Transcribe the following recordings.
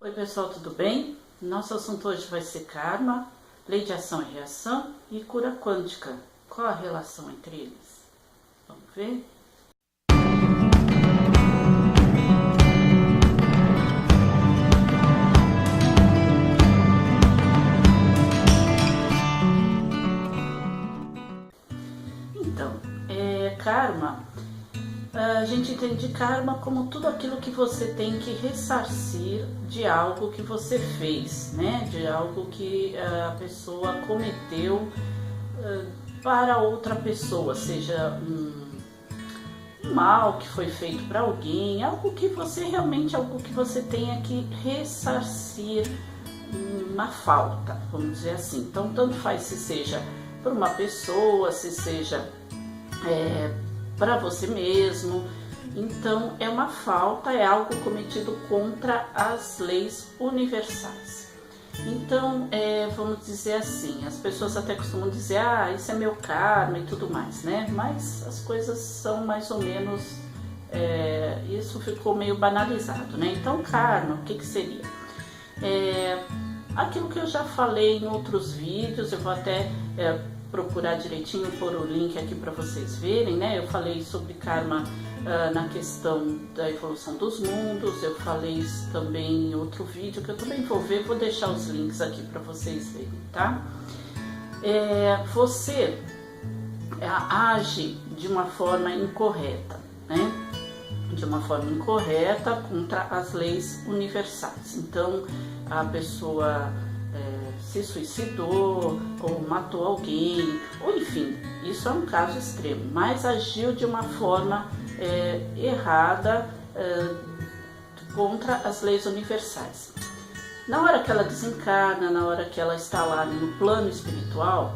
Oi pessoal, tudo bem? Nosso assunto hoje vai ser karma, lei de ação e reação e cura quântica. Qual a relação entre eles? Vamos ver? Então, karma, a gente entende karma como tudo aquilo que você tem que ressarcir de algo que você fez, né? De algo que a pessoa cometeu para outra pessoa, seja um mal que foi feito para alguém, algo que você tenha que ressarcir uma falta, vamos dizer assim. Então, tanto faz se seja por uma pessoa, se seja para você mesmo. Então, é uma falta, é algo cometido contra as leis universais. Então, vamos dizer assim, as pessoas até costumam dizer, isso é meu karma e tudo mais, né? Mas as coisas são mais ou menos, isso ficou meio banalizado, né? Então, karma, o que seria? Aquilo que eu já falei em outros vídeos, eu vou até procurar direitinho, pôr o link aqui para vocês verem, né? Eu falei sobre karma na questão da evolução dos mundos, eu falei isso também em outro vídeo que eu também vou ver, vou deixar os links aqui para vocês verem, tá? Você age de uma forma incorreta, né? De uma forma incorreta contra as leis universais. Então, a pessoa se suicidou ou matou alguém, ou enfim, isso é um caso extremo, mas agiu de uma forma errada contra as leis universais. Na hora que ela desencarna, na hora que ela está lá no plano espiritual,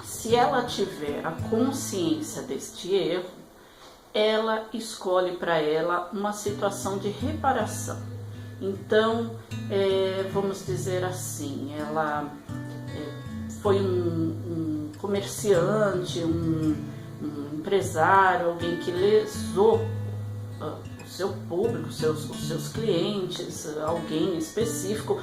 se ela tiver a consciência deste erro, ela escolhe para ela uma situação de reparação. Então, vamos dizer assim, ela foi um comerciante, um empresário, alguém que lesou o seu público, os seus clientes, alguém específico.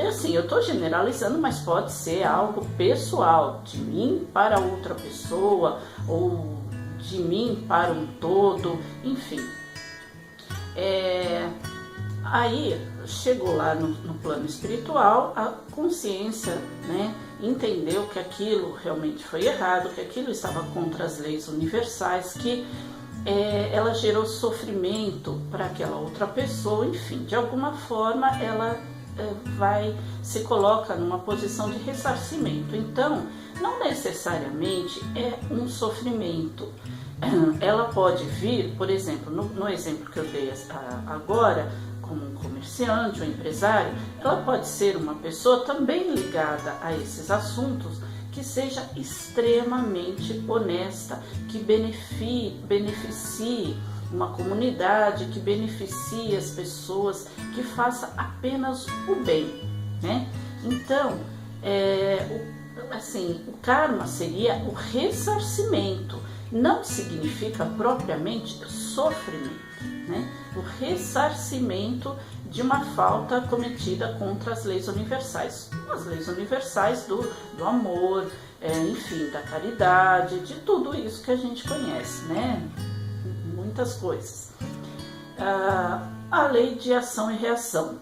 Assim, eu estou generalizando, mas pode ser algo pessoal, de mim para outra pessoa, ou de mim para um todo, enfim. Aí chegou lá no plano espiritual, a consciência, né, entendeu que aquilo realmente foi errado, que aquilo estava contra as leis universais, que ela gerou sofrimento para aquela outra pessoa, enfim, de alguma forma ela se coloca numa posição de ressarcimento. Então, não necessariamente é um sofrimento. Ela pode vir, por exemplo, no exemplo que eu dei agora, como um comerciante, um empresário, ela pode ser uma pessoa também ligada a esses assuntos, que seja extremamente honesta, que beneficie uma comunidade, que beneficie as pessoas, que faça apenas o bem, né? Então, o karma seria o ressarcimento, não significa propriamente sofrimento, né? O ressarcimento de uma falta cometida contra as leis universais, as leis universais do amor, enfim, da caridade, de tudo isso que a gente conhece, né? Muitas coisas. A lei de ação e reação.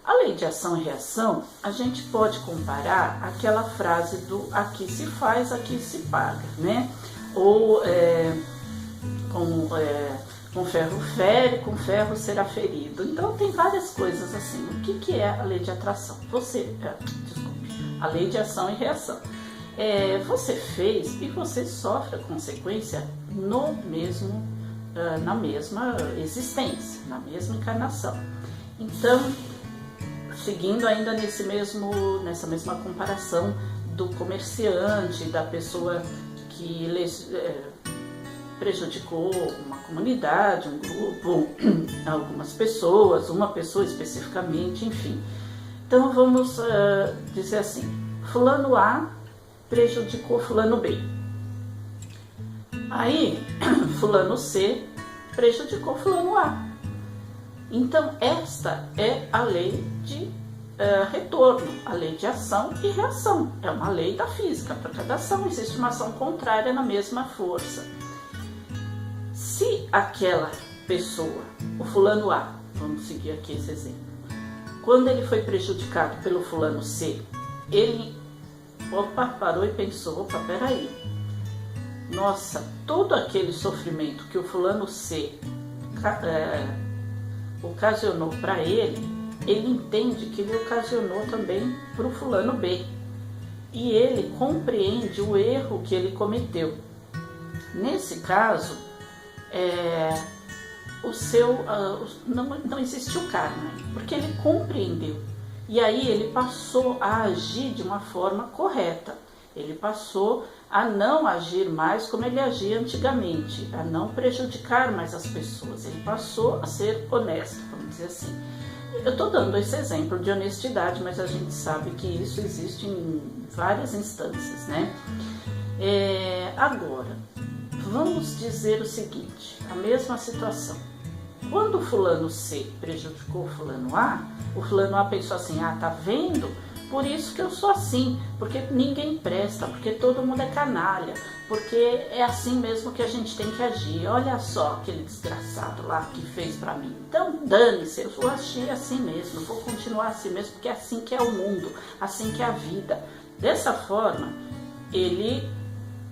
A lei de ação e reação, a gente pode comparar aquela frase do aqui se faz, aqui se paga, né? Ou com ferro fere, com ferro será ferido. Então tem várias coisas assim. O que é a lei de atração? A lei de ação e reação. Você fez e você sofre a consequência na mesma existência, na mesma encarnação. Então, seguindo ainda nessa mesma comparação do comerciante, da pessoa que prejudicou uma comunidade, um grupo, algumas pessoas, uma pessoa especificamente, enfim. Então vamos dizer assim, fulano A prejudicou fulano B. Aí fulano C prejudicou fulano A. Então, esta é a lei de retorno, a lei de ação e reação. É uma lei da física. Para cada ação existe uma ação contrária na mesma força. Se aquela pessoa, o fulano A, vamos seguir aqui esse exemplo, quando ele foi prejudicado pelo fulano C, ele parou e pensou, peraí, nossa, todo aquele sofrimento que o fulano C ocasionou para ele entende que ele ocasionou também para o fulano B. E ele compreende o erro que ele cometeu. Nesse caso, não existiu karma, porque ele compreendeu. E aí ele passou a agir de uma forma correta. Ele passou a não agir mais como ele agia antigamente, a não prejudicar mais as pessoas. Ele passou a ser honesto, vamos dizer assim. Eu estou dando esse exemplo de honestidade, mas a gente sabe que isso existe em várias instâncias, né? Agora, vamos dizer o seguinte, a mesma situação. Quando o fulano C prejudicou o fulano A pensou assim, tá vendo? Por isso que eu sou assim, porque ninguém presta, porque todo mundo é canalha, porque é assim mesmo que a gente tem que agir. Olha só aquele desgraçado lá que fez pra mim. Então dane-se, eu vou agir assim mesmo, eu vou continuar assim mesmo, porque é assim que é o mundo, assim que é a vida. Dessa forma, ele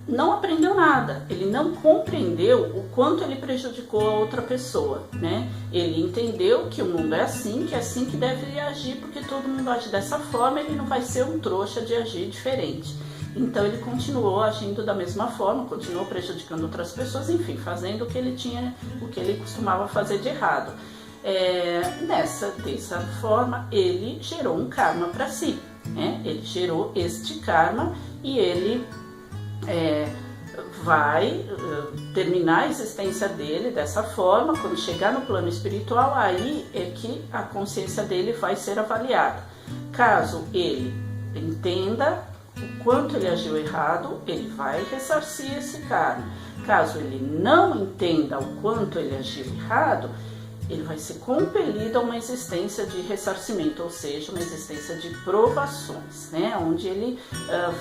não aprendeu nada, ele não compreendeu o quanto ele prejudicou a outra pessoa, né? Ele entendeu que o mundo é assim, que é assim que deve agir, porque todo mundo age dessa forma, ele não vai ser um trouxa de agir diferente. Então ele continuou agindo da mesma forma, continuou prejudicando outras pessoas, enfim, fazendo o que ele costumava fazer de errado. Dessa forma, ele gerou um karma para si, né? Ele gerou este karma e ele vai terminar a existência dele dessa forma. Quando chegar no plano espiritual, aí é que a consciência dele vai ser avaliada. Caso ele entenda o quanto ele agiu errado, ele vai ressarcir esse karma. Caso ele não entenda o quanto ele agiu errado, ele vai ser compelido a uma existência de ressarcimento, ou seja, uma existência de provações, né? Onde ele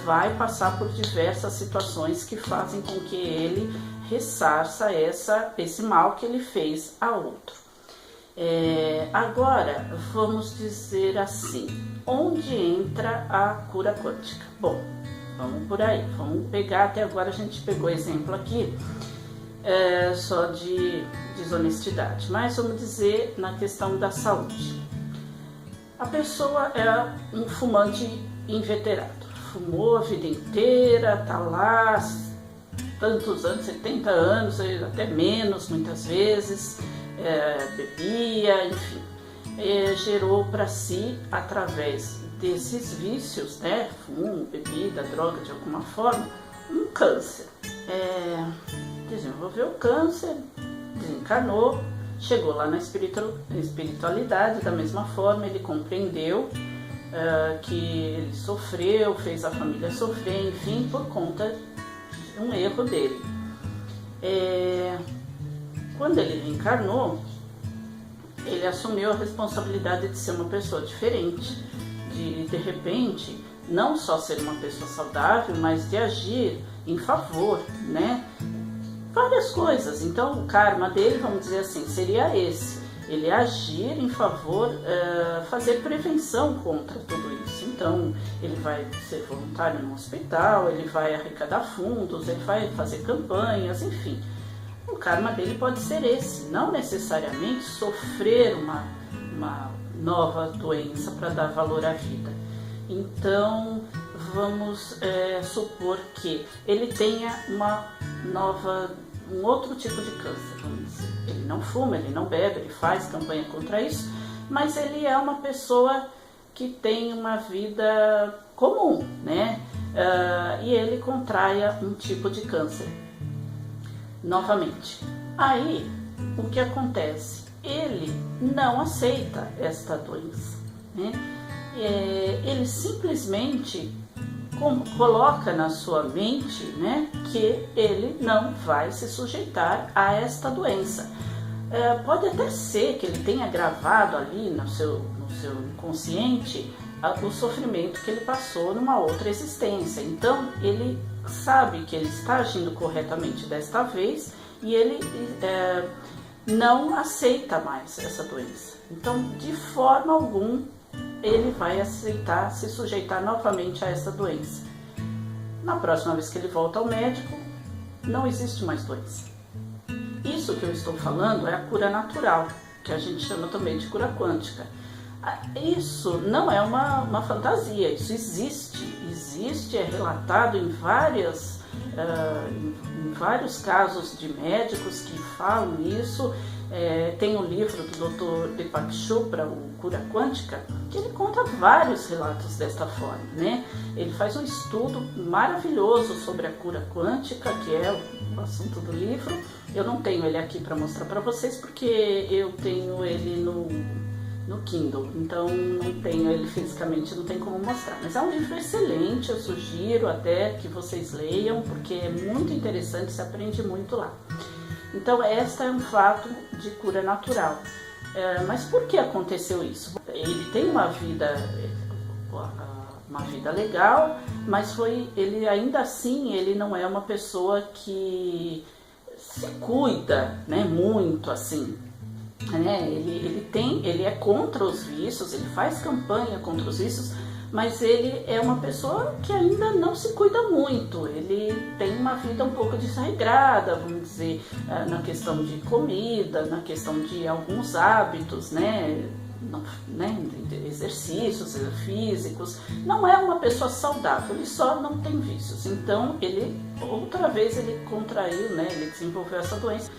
vai passar por diversas situações que fazem com que ele ressarça esse mal que ele fez a outro. Agora, vamos dizer assim, onde entra a cura quântica? Bom, vamos por aí, vamos pegar, até agora a gente pegou exemplo aqui, só de desonestidade, mas vamos dizer na questão da saúde. A pessoa é um fumante inveterado, fumou a vida inteira, tá lá tantos anos, 70 anos, até menos muitas vezes, bebia, enfim, gerou para si, através desses vícios, né, fumo, bebida, droga de alguma forma, um câncer. Desenvolveu o câncer, desencarnou, chegou lá na espiritualidade, da mesma forma ele compreendeu que ele sofreu, fez a família sofrer, enfim, por conta de um erro dele. Quando ele reencarnou, ele assumiu a responsabilidade de ser uma pessoa diferente, de repente, não só ser uma pessoa saudável, mas de agir em favor, né? Várias coisas. Então o karma dele, vamos dizer assim, seria esse: ele agir em favor, fazer prevenção contra tudo isso. Então ele vai ser voluntário no hospital, ele vai arrecadar fundos, ele vai fazer campanhas, enfim. O karma dele pode ser esse, não necessariamente sofrer uma nova doença para dar valor à vida. Então vamos supor que ele tenha um outro tipo de câncer, vamos dizer. Ele não fuma, ele não bebe, ele faz campanha contra isso, mas ele é uma pessoa que tem uma vida comum, né? E ele contraia um tipo de câncer novamente. Aí, o que acontece? Ele não aceita esta doença, né? Ele simplesmente coloca na sua mente, né, que ele não vai se sujeitar a esta doença. Pode até ser que ele tenha gravado ali no seu inconsciente o sofrimento que ele passou numa outra existência. Então ele sabe que ele está agindo corretamente desta vez e ele não aceita mais essa doença. Então, de forma alguma, ele vai aceitar se sujeitar novamente a essa doença. Na próxima vez que ele volta ao médico, não existe mais doença. Isso que eu estou falando é a cura natural, que a gente chama também de cura quântica. Isso não é uma fantasia, isso existe, é relatado em vários casos de médicos que falam isso. Tem um livro do Dr. Deepak Chopra, o Cura Quântica, que ele conta vários relatos desta forma, né? Ele faz um estudo maravilhoso sobre a cura quântica, que é o assunto do livro. Eu não tenho ele aqui para mostrar para vocês, porque eu tenho ele no Kindle, então não tenho ele fisicamente, não tem como mostrar. Mas é um livro excelente, eu sugiro até que vocês leiam, porque é muito interessante, se aprende muito lá. Então, esta é um fato de cura natural. Mas por que aconteceu isso? Ele tem uma vida legal, mas ele ainda assim ele não é uma pessoa que se cuida, né, muito assim. Ele é contra os vícios, ele faz campanha contra os vícios, mas ele é uma pessoa que ainda não se cuida muito. Ele tem uma vida um pouco desregrada, vamos dizer, na questão de comida, na questão de alguns hábitos, exercícios físicos. Não é uma pessoa saudável, ele só não tem vícios. Então, outra vez ele contraiu, ele desenvolveu essa doença,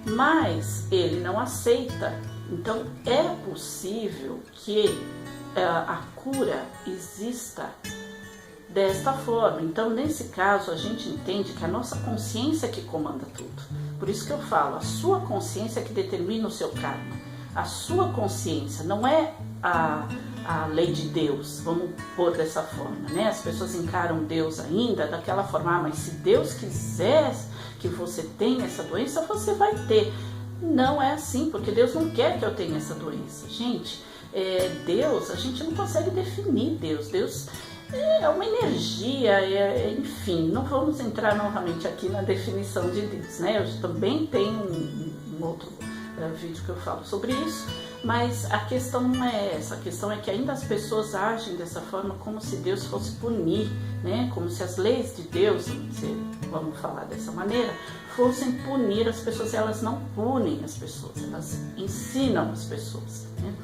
mas ele não aceita. Então, é possível que a cura exista desta forma. Então, nesse caso, a gente entende que a nossa consciência que comanda tudo. Por isso que eu falo, a sua consciência que determina o seu karma. A sua consciência não é a lei de Deus, vamos pôr dessa forma, né? As pessoas encaram Deus ainda daquela forma, mas se Deus quiser que você tenha essa doença, você vai ter. Não é assim, porque Deus não quer que eu tenha essa doença. Gente, Deus, a gente não consegue definir Deus. Deus é uma energia, enfim, não vamos entrar novamente aqui na definição de Deus, né? Eu também tenho um outro vídeo que eu falo sobre isso, mas a questão não é essa. A questão é que ainda as pessoas agem dessa forma como se Deus fosse punir, né? Como se as leis de Deus, vamos falar dessa maneira, fossem punir as pessoas. Elas não punem as pessoas, elas ensinam as pessoas, né?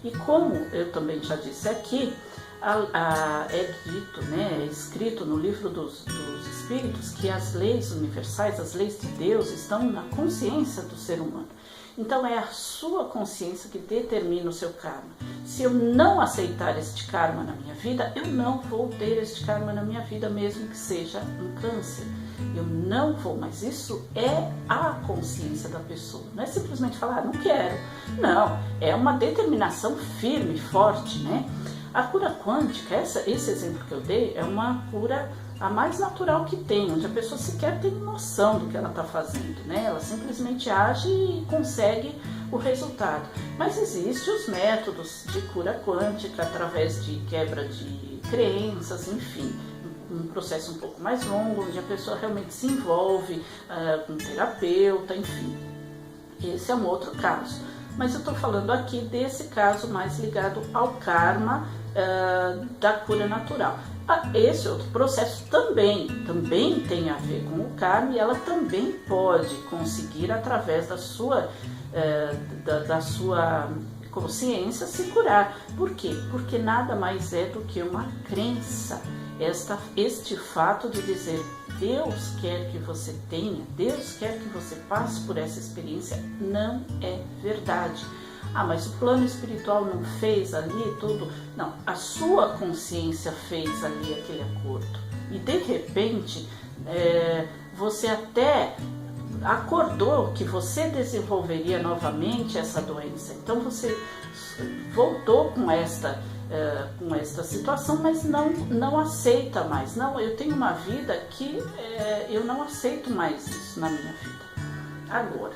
E como eu também já disse aqui, é dito, é escrito no livro dos Espíritos que as leis universais, as leis de Deus estão na consciência do ser humano. Então é a sua consciência que determina o seu karma. Se eu não aceitar este karma na minha vida, eu não vou ter este karma na minha vida, mesmo que seja um câncer. Eu não vou, mas isso é a consciência da pessoa. Não é simplesmente falar, não quero. Não, é uma determinação firme, forte, né? A cura quântica, esse exemplo que eu dei, é uma cura a mais natural que tem, onde a pessoa sequer tem noção do que ela está fazendo, né? Ela simplesmente age e consegue o resultado. Mas existem os métodos de cura quântica através de quebra de crenças, enfim, um processo um pouco mais longo, onde a pessoa realmente se envolve com um terapeuta, enfim. Esse é um outro caso. Mas eu estou falando aqui desse caso mais ligado ao karma da cura natural. Esse outro processo também tem a ver com o karma, e ela também pode conseguir, através da sua consciência, se curar. Por quê? Porque nada mais é do que uma crença. Este fato de dizer Deus quer que você tenha, Deus quer que você passe por essa experiência, não é verdade. Mas o plano espiritual não fez ali tudo? Não, a sua consciência fez ali aquele acordo. E de repente, você até acordou que você desenvolveria novamente essa doença. Então você voltou com esta situação, mas não aceita mais. Não, eu tenho uma vida que eu não aceito mais isso na minha vida. Agora,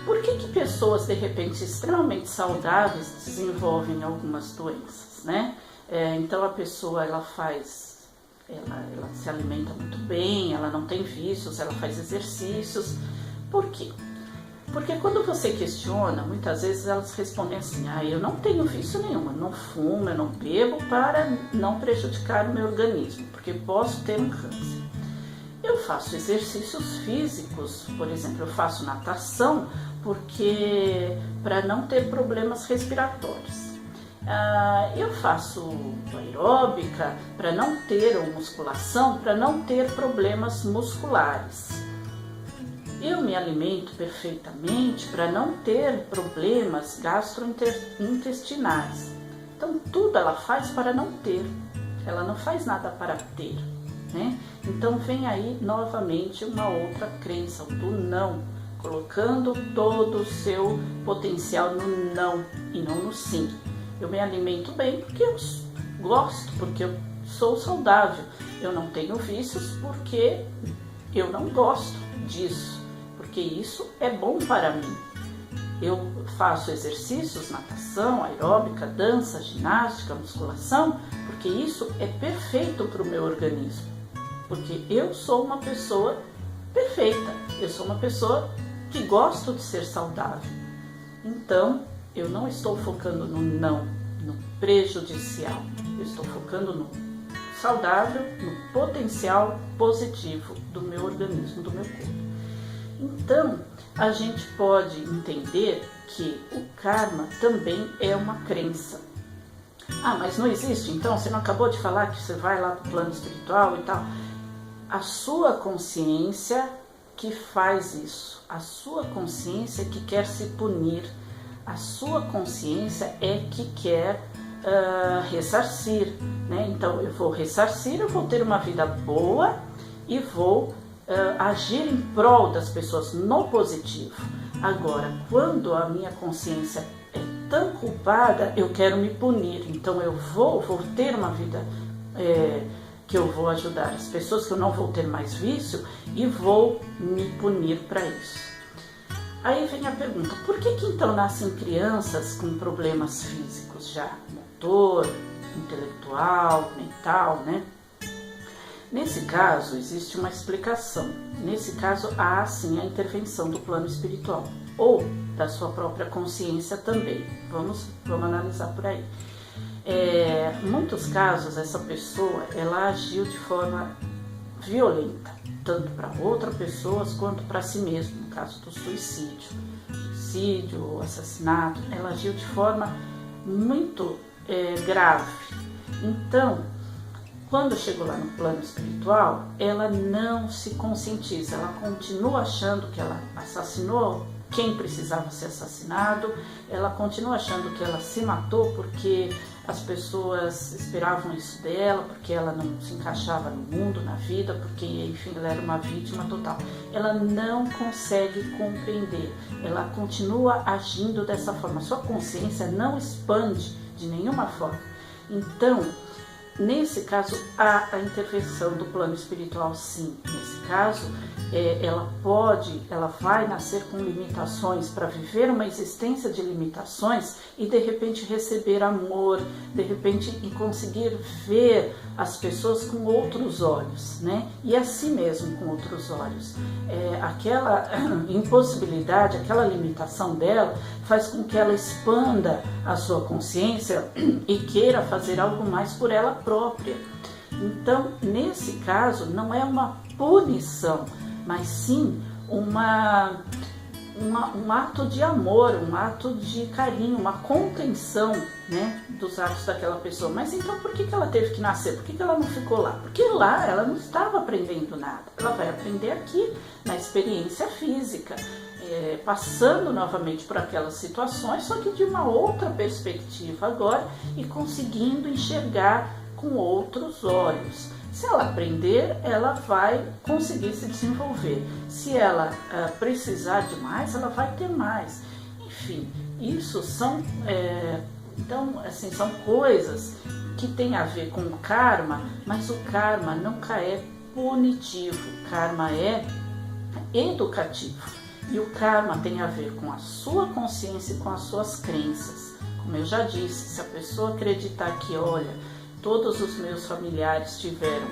Por que pessoas, de repente, extremamente saudáveis desenvolvem algumas doenças, né? Então a pessoa, ela se alimenta muito bem, ela não tem vícios, ela faz exercícios. Por quê? Porque quando você questiona, muitas vezes elas respondem assim: eu não tenho vício nenhum, eu não fumo, eu não bebo para não prejudicar o meu organismo, porque posso ter um câncer. Eu faço exercícios físicos, por exemplo, eu faço natação para não ter problemas respiratórios. Eu faço aeróbica para não ter, ou musculação, para não ter problemas musculares. Eu me alimento perfeitamente para não ter problemas gastrointestinais. Então, tudo ela faz para não ter, ela não faz nada para ter, né? Então, vem aí novamente uma outra crença, do não, colocando todo o seu potencial no não e não no sim. Eu me alimento bem porque eu gosto, porque eu sou saudável. Eu não tenho vícios porque eu não gosto disso, porque isso é bom para mim. Eu faço exercícios, natação, aeróbica, dança, ginástica, musculação, porque isso é perfeito para o meu organismo. Porque eu sou uma pessoa perfeita, eu sou uma pessoa que gosto de ser saudável. Então, eu não estou focando no não, no prejudicial. Eu estou focando no saudável, no potencial positivo do meu organismo, do meu corpo. Então, a gente pode entender que o karma também é uma crença. Mas não existe? Então, você não acabou de falar que você vai lá para o plano espiritual e tal? A sua consciência que faz isso, a sua consciência que quer se punir, a sua consciência é que quer ressarcir, né? Então eu vou ressarcir, eu vou ter uma vida boa e vou agir em prol das pessoas no positivo. Agora, quando a minha consciência é tão culpada, eu quero me punir, então eu vou ter uma vida que eu vou ajudar as pessoas, que eu não vou ter mais vício e vou me punir para isso. Aí vem a pergunta, por que então nascem crianças com problemas físicos já? Motor, intelectual, mental, né? Nesse caso, existe uma explicação. Nesse caso, há sim a intervenção do plano espiritual, ou da sua própria consciência também. Vamos analisar por aí. Em muitos casos, essa pessoa, ela agiu de forma violenta, tanto para outras pessoas quanto para si mesma, no caso do suicídio, assassinato, ela agiu de forma muito grave. Então, quando chegou lá no plano espiritual, ela não se conscientiza, ela continua achando que ela assassinou quem precisava ser assassinado, ela continua achando que ela se matou porque as pessoas esperavam isso dela, porque ela não se encaixava no mundo, na vida, porque, enfim, ela era uma vítima total. Ela não consegue compreender, ela continua agindo dessa forma, sua consciência não expande de nenhuma forma. Então, nesse caso, há a intervenção do plano espiritual, sim. Nesse caso, ela vai nascer com limitações para viver uma existência de limitações e de repente receber amor, de repente e conseguir ver as pessoas com outros olhos, né? E a si mesmo com outros olhos. Aquela impossibilidade, aquela limitação dela faz com que ela expanda a sua consciência e queira fazer algo mais por ela própria. Então, nesse caso, não é uma punição, mas sim um ato de amor, um ato de carinho, uma contenção, né, dos atos daquela pessoa. Mas então por que ela teve que nascer? Por que ela não ficou lá? Porque lá ela não estava aprendendo nada. Ela vai aprender aqui, na experiência física, passando novamente por aquelas situações, só que de uma outra perspectiva agora e conseguindo enxergar com outros olhos. Se ela aprender, ela vai conseguir se desenvolver. Se ela precisar de mais, ela vai ter mais. Enfim, isso são, são coisas que têm a ver com o karma, mas o karma nunca é punitivo, o karma é educativo. E o karma tem a ver com a sua consciência e com as suas crenças. Como eu já disse, se a pessoa acreditar que, olha, todos os meus familiares tiveram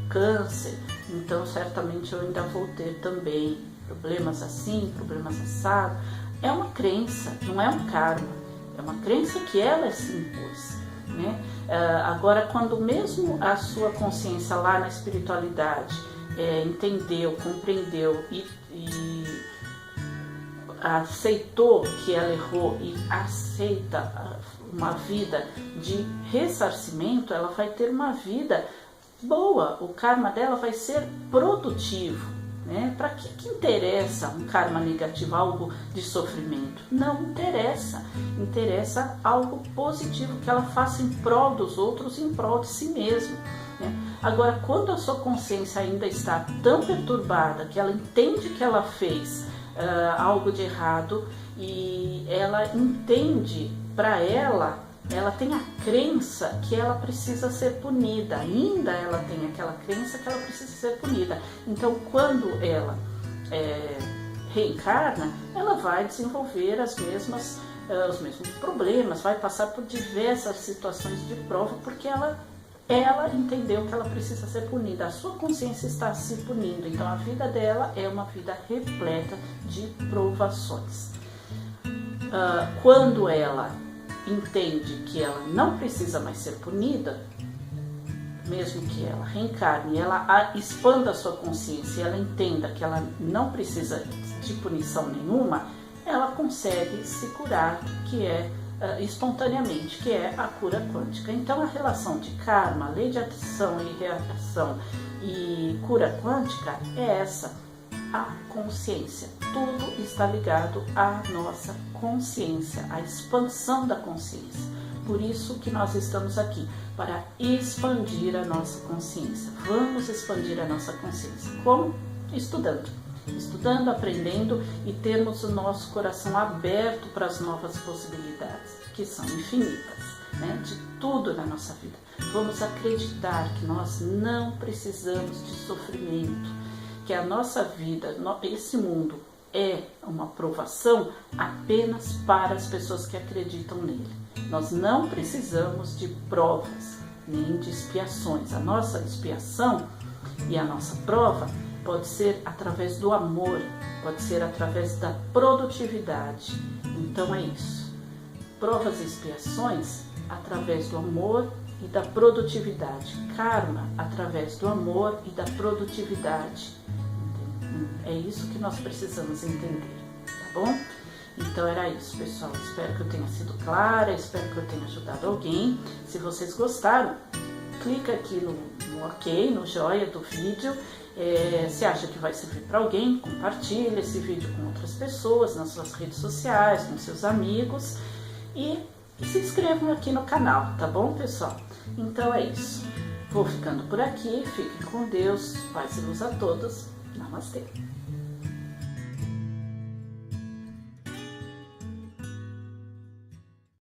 câncer, então certamente eu ainda vou ter também problemas assim, problemas assados. É uma crença, não é um karma. É uma crença que ela se impôs, né? Agora, quando mesmo a sua consciência lá na espiritualidade entendeu, compreendeu e aceitou que ela errou e aceita uma vida de ressarcimento, ela vai ter uma vida boa, o karma dela vai ser produtivo, né? Para que interessa um karma negativo, algo de sofrimento? Não interessa, interessa algo positivo que ela faça em prol dos outros, em prol de si mesma, né? Agora, quando a sua consciência ainda está tão perturbada que ela entende que ela fez algo de errado e ela entende, para ela tem a crença que ela precisa ser punida, ainda ela tem aquela crença que ela precisa ser punida. Então, quando ela reencarna, ela vai desenvolver os mesmos problemas, vai passar por diversas situações de prova, porque ela entendeu que ela precisa ser punida, a sua consciência está se punindo, então a vida dela é uma vida repleta de provações. Quando ela entende que ela não precisa mais ser punida, mesmo que ela reencarne, ela expanda a sua consciência, ela entenda que ela não precisa de punição nenhuma, ela consegue se curar, que é espontaneamente, que é a cura quântica. Então a relação de karma, lei de ação e reação e cura quântica é essa, a consciência. Tudo está ligado à nossa consciência, à expansão da consciência. Por isso que nós estamos aqui, para expandir a nossa consciência. Vamos expandir a nossa consciência. Como? Estudando, aprendendo e termos o nosso coração aberto para as novas possibilidades, que são infinitas, né? De tudo na nossa vida. Vamos acreditar que nós não precisamos de sofrimento, que a nossa vida, esse mundo é uma provação apenas para as pessoas que acreditam nele. Nós não precisamos de provas, nem de expiações. A nossa expiação e a nossa prova pode ser através do amor, pode ser através da produtividade. Então é isso. Provas e expiações através do amor e da produtividade. Karma através do amor e da produtividade. É isso que nós precisamos entender, tá bom? Então era isso, pessoal. Espero que eu tenha sido clara, espero que eu tenha ajudado alguém. Se vocês gostaram, clica aqui no OK, no joia do vídeo. Se acha que vai servir para alguém, compartilha esse vídeo com outras pessoas, nas suas redes sociais, com seus amigos. E se inscrevam aqui no canal, tá bom, pessoal? Então é isso. Vou ficando por aqui, fiquem com Deus, paz e luz a todos. Namastê.